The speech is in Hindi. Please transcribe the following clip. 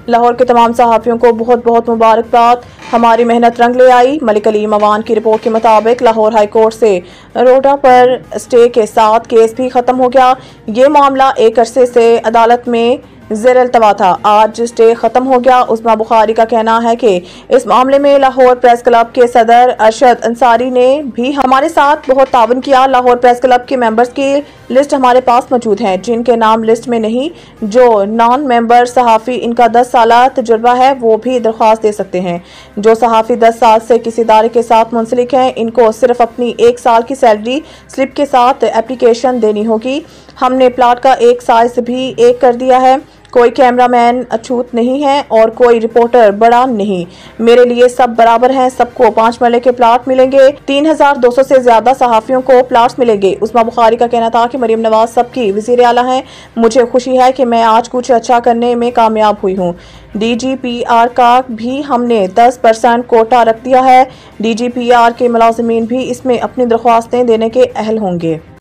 लाहौर के तमाम सहाफ़ियों को बहुत बहुत मुबारकबाद। हमारी मेहनत रंग ले आई। मलिक अलीम अवान की रिपोर्ट के मुताबिक लाहौर हाई कोर्ट से रोडा पर स्टे के साथ केस भी खत्म हो गया। ये मामला एक अरसे से अदालत में ज़ेर अल्तवा था। आज स्टे खत्म हो गया। उस्मा बुखारी का कहना है कि इस मामले में लाहौर प्रेस क्लब के सदर अरशद अंसारी ने भी हमारे साथ बहुत तावन किया। लाहौर प्रेस क्लब के मेंबर्स की लिस्ट हमारे पास मौजूद है। जिनके नाम लिस्ट में नहीं, जो नॉन मेंबर सहाफ़ी इनका 10 साल तजुर्बा है, वो भी दरख्वास्त दे सकते हैं। जो सहाफ़ी 10 साल से किसी इदारे के साथ मुंसलिक हैं, इनको सिर्फ अपनी 1 साल की सैलरी स्लिप के साथ एप्लीकेशन देनी होगी। हमने प्लाट का एक साइज भी एक कर दिया है। कोई कैमरामैन अछूत नहीं है और कोई रिपोर्टर बड़ा नहीं। मेरे लिए सब बराबर हैं। सबको 5 मरले के प्लाट मिलेंगे। 3200 से ज्यादा सहाफियों को प्लाट्स मिलेंगे। उस्मा बुखारी का कहना था कि मरीम नवाज सबकी वजीर आला हैं। मुझे खुशी है कि मैं आज कुछ अच्छा करने में कामयाब हुई हूँ। DGPR का भी हमने 10% कोटा रख दिया है। DGPR के मुलाजिमीन भी इसमें अपनी दरख्वास्तें देने के अहल होंगे।